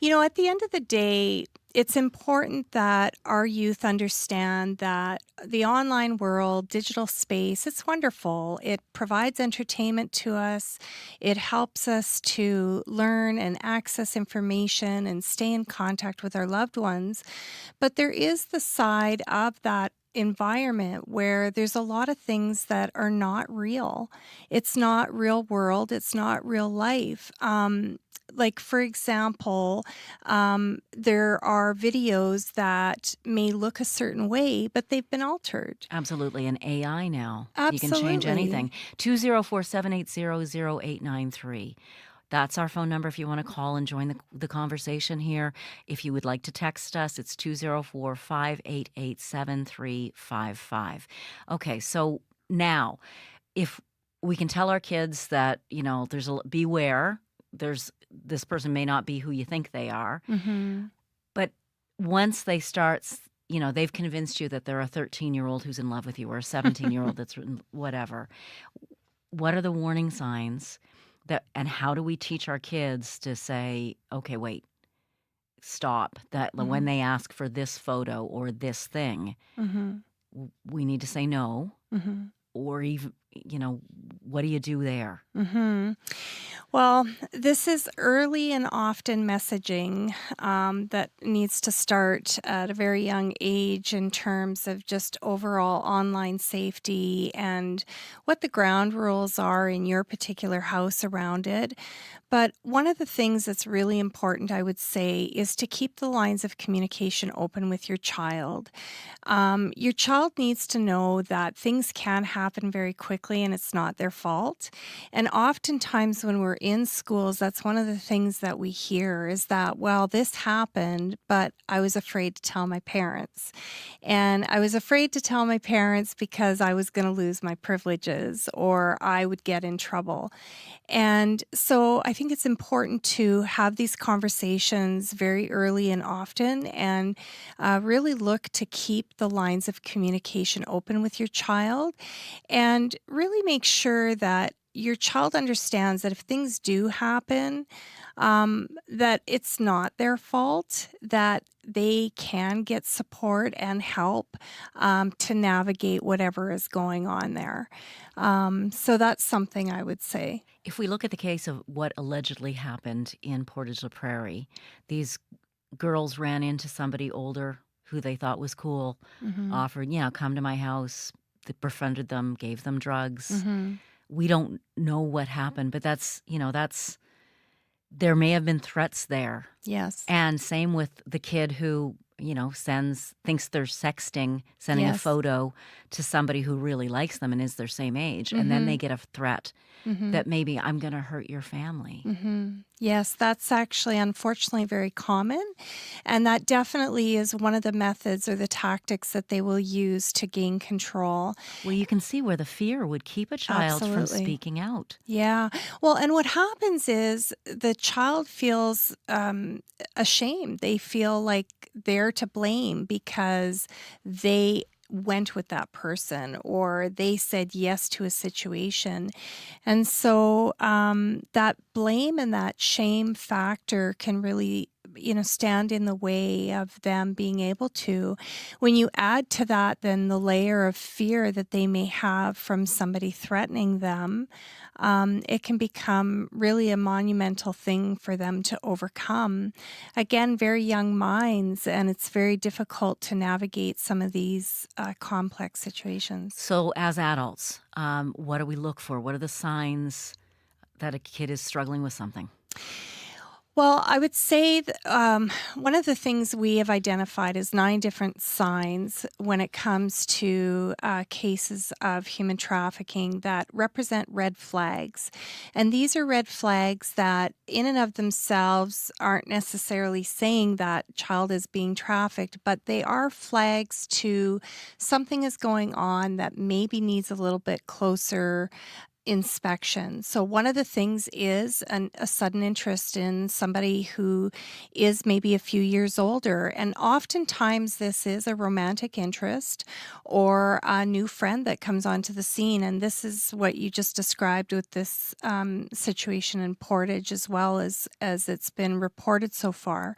at the end of the day, it's important that our youth understand that the online world, digital space, it's wonderful. It provides entertainment to us. It helps us to learn and access information and stay in contact with our loved ones. But there is the side of that environment where there's a lot of things that are not real. It's not real world. It's not real life. For example, there are videos that may look a certain way, but they've been altered. Absolutely. And AI now. Absolutely. You can change anything. 204-780-0893. That's our phone number if you want to call and join the conversation here. If you would like to text us, it's 204-588-7355. Okay, so now, if we can tell our kids that, beware, this person may not be who you think they are. Mm-hmm. But once they start, they've convinced you that they're a 13-year-old who's in love with you or a 17-year-old that's whatever. What are the warning signs? And how do we teach our kids to say, okay, wait, stop, that when they ask for this photo or this thing, we need to say no, or even, what do you do there? Mm-hmm. Well, this is early and often messaging that needs to start at a very young age in terms of just overall online safety and what the ground rules are in your particular house around it. But one of the things that's really important, I would say, is to keep the lines of communication open with your child. Your child needs to know that things can happen very quickly and it's not their fault. And oftentimes when we're in schools, that's one of the things that we hear is that, well, this happened, but I was afraid to tell my parents. And I was afraid to tell my parents because I was going to lose my privileges or I would get in trouble. And so I think it's important to have these conversations very early and often and really look to keep the lines of communication open with your child and really make sure that your child understands that if things do happen, that it's not their fault, that they can get support and help to navigate whatever is going on there. So that's something I would say. If we look at the case of what allegedly happened in Portage-la-Prairie, these girls ran into somebody older who they thought was cool, offered, come to my house, they befriended them, gave them drugs. We don't know what happened, but that's there may have been threats there. Yes. And same with the kid who, thinks they're sexting, sending a photo to somebody who really likes them and is their same age. And then they get a threat that maybe I'm going to hurt your family. Yes, that's actually unfortunately very common. And that definitely is one of the methods or the tactics that they will use to gain control. Well, you can see where the fear would keep a child from speaking out. Yeah. Well, and what happens is the child feels ashamed. They feel like they're to blame because they went with that person or they said yes to a situation. And so that blame and that shame factor can really stand in the way of them being able to. When you add to that then the layer of fear that they may have from somebody threatening them, it can become really a monumental thing for them to overcome. Again, very young minds, and it's very difficult to navigate some of these complex situations. So as adults, what do we look for? What are the signs that a kid is struggling with something? Well, I would say that, one of the things we have identified is 9 different signs when it comes to cases of human trafficking that represent red flags. And these are red flags that in and of themselves aren't necessarily saying that child is being trafficked, but they are flags to something is going on that maybe needs a little bit closer inspection. So one of the things is a sudden interest in somebody who is maybe a few years older. And oftentimes this is a romantic interest or a new friend that comes onto the scene. And this is what you just described with this situation in Portage as well as it's been reported so far.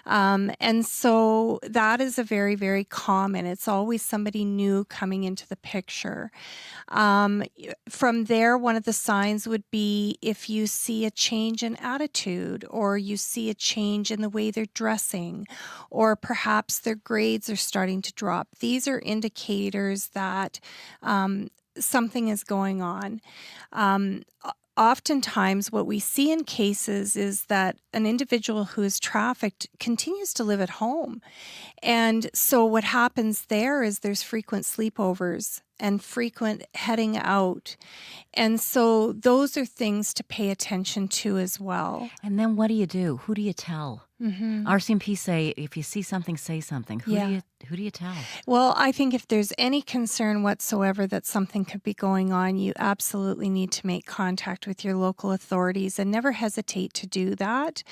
And so that is a very, very common. It's always somebody new coming into the picture. From there, one of the signs would be if you see a change in attitude or you see a change in the way they're dressing or perhaps their grades are starting to drop. These are indicators that something is going on. Oftentimes, what we see in cases is that an individual who is trafficked continues to live at home. And so what happens there is there's frequent sleepovers and frequent heading out. And so those are things to pay attention to as well. And then what do you do? Who do you tell? RCMP say if you see something, say something. Who do you tell? Well, I think if there's any concern whatsoever that something could be going on, you absolutely need to make contact with your local authorities and never hesitate to do that.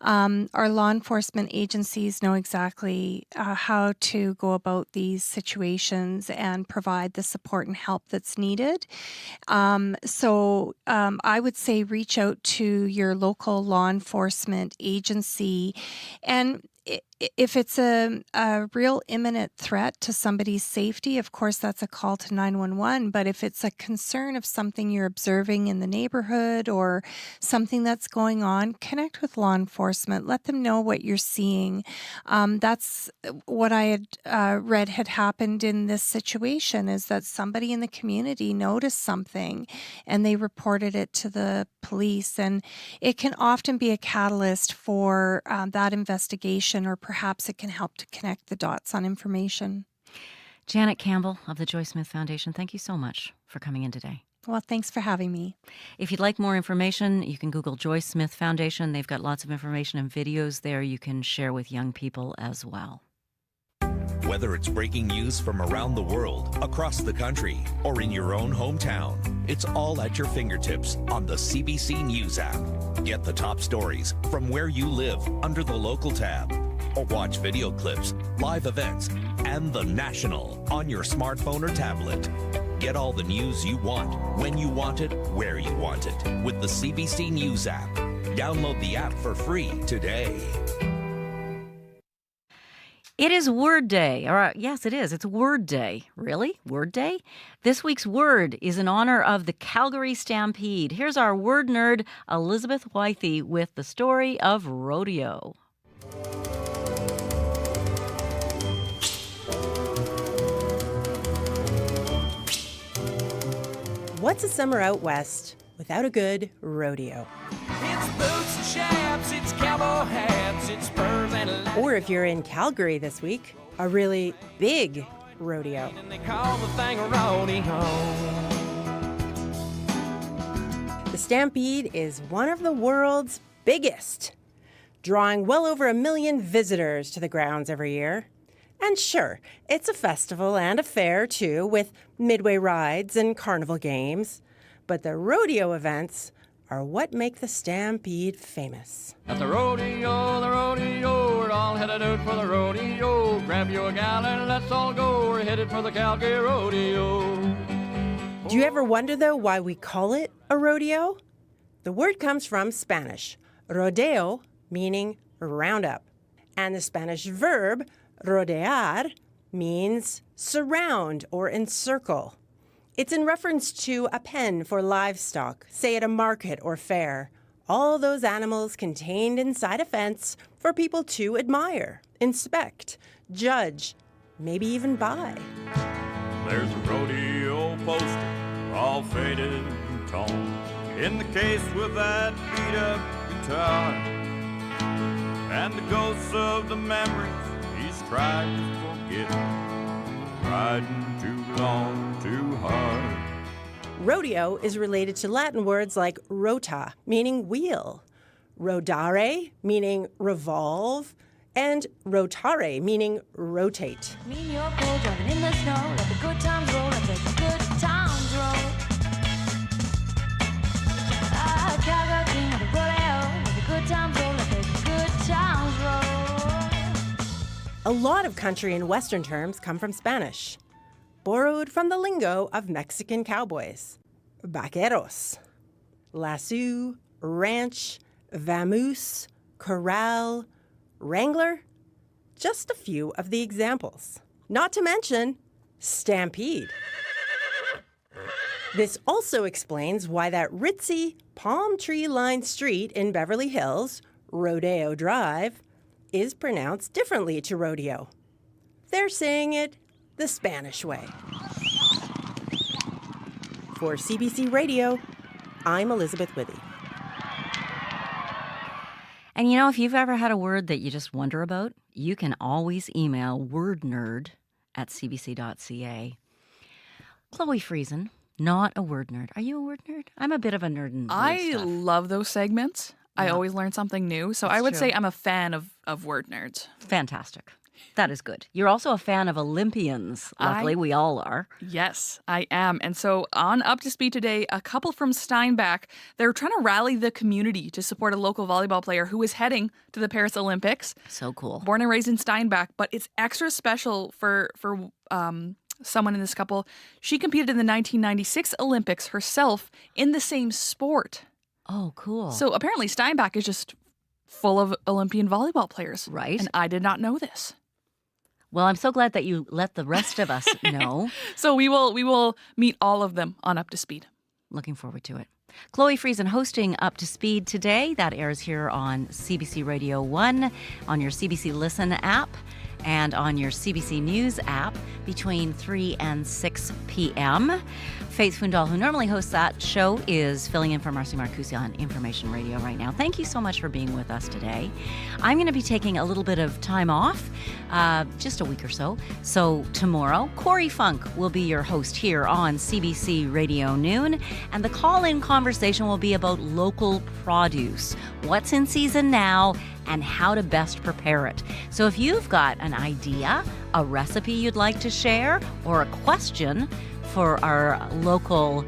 Our law enforcement agencies know exactly how to go about these situations and provide the support and help that's needed. So I would say reach out to your local law enforcement agency. And if it's a real imminent threat to somebody's safety, of course, that's a call to 911. But if it's a concern of something you're observing in the neighborhood or something that's going on, connect with law enforcement. Let them know what you're seeing. That's what I had read had happened in this situation, is that somebody in the community noticed something and they reported it to the police. And it can often be a catalyst for that investigation, or perhaps it can help to connect the dots on information. Janet Campbell of the Joy Smith Foundation, thank you so much for coming in today. Well, thanks for having me. If you'd like more information, you can Google Joy Smith Foundation. They've got lots of information and videos there you can share with young people as well. Whether it's breaking news from around the world, across the country, or in your own hometown, it's all at your fingertips on the CBC News app. Get the top stories from where you live under the local tab, or watch video clips, live events, and the national on your smartphone or tablet. Get all the news you want, when you want it, where you want it, with the CBC News app. Download the app for free today. It is Word Day. Or, yes, it is. It's Word Day. Really? Word Day? This week's word is in honor of the Calgary Stampede. Here's our word nerd, Elizabeth Wythe, with the story of rodeo. What's a summer out west without a good rodeo? It's boots and chaps, it's cowboy hats, it's spurs and Or if you're in Calgary this week, a really big rodeo. and they call the thing a rodeo. The Stampede is one of the world's biggest, drawing well over 1 million visitors to the grounds every year. And sure, it's a festival and a fair too, with midway rides and carnival games. But the rodeo events are what make the Stampede famous. At the rodeo, we're all headed out for the rodeo. Grab you a gal and let's all go. We're headed for the Calgary rodeo. Do you ever wonder, though, why we call it a rodeo? The word comes from Spanish, rodeo, meaning roundup. And the Spanish verb, rodear, means surround or encircle. It's in reference to a pen for livestock, say at a market or fair. All those animals contained inside a fence for people to admire, inspect, judge, maybe even buy. There's a rodeo poster, all faded and torn, in the case with that beat-up guitar. And the ghosts of the memories he's tried to forget, riding too long, too hard. Rodeo is related to Latin words like rota, meaning wheel, rodare, meaning revolve, and rotare, meaning rotate. Me and your cold driving in the snow, let the good times roll, let the good times roll. Ah, Calgary king of the rodeo, let the good times roll, let the good times roll. A lot of country and Western terms come from Spanish, borrowed from the lingo of Mexican cowboys. Vaqueros, lasso, ranch, vamoose, corral, wrangler, just a few of the examples. Not to mention stampede. This also explains why that ritzy, palm tree-lined street in Beverly Hills, Rodeo Drive, is pronounced differently to rodeo. They're saying it the Spanish way. For CBC Radio, I'm Elizabeth Withy. And you know, if you've ever had a word that you just wonder about, you can always email wordnerd@cbc.ca. Chloe Friesen, not a word nerd. Are you a word nerd? I'm a bit of a nerd in I stuff. love those segments. I Yeah. always learn something new. So That's I would true. say I'm a fan of word nerds. Fantastic. That is good. You're also a fan of Olympians. Luckily, we all are. Yes, I am. And so on Up to Speed today, a couple from Steinbach, they're trying to rally the community to support a local volleyball player who is heading to the Paris Olympics. So cool. Born and raised in Steinbach, but it's extra special for someone in this couple. She competed in the 1996 Olympics herself in the same sport. Oh, cool. So apparently Steinbach is just full of Olympian volleyball players. Right. And I did not know this. Well, I'm so glad that you let the rest of us know. So we will meet all of them on Up to Speed. Looking forward to it. Chloe Friesen hosting Up to Speed today. That airs here on CBC Radio 1, on your CBC Listen app, and on your CBC News app between 3 and 6 p.m. Faith Fundal, who normally hosts that show, is filling in for Marcy Marcusi on Information Radio right now. Thank you so much for being with us today. I'm going to be taking a little bit of time off, just a week or so. So tomorrow, Corey Funk will be your host here on CBC Radio Noon, and the call-in conversation will be about local produce, what's in season now, and how to best prepare it. So if you've got an idea, a recipe you'd like to share, or a question for our local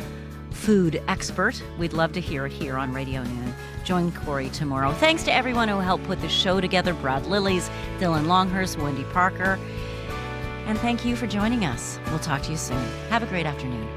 food expert, we'd love to hear it here on Radio Noon. Join Corey tomorrow. Thanks to everyone who helped put the show together, Brad Lillies, Dylan Longhurst, Wendy Parker. And thank you for joining us. We'll talk to you soon. Have a great afternoon.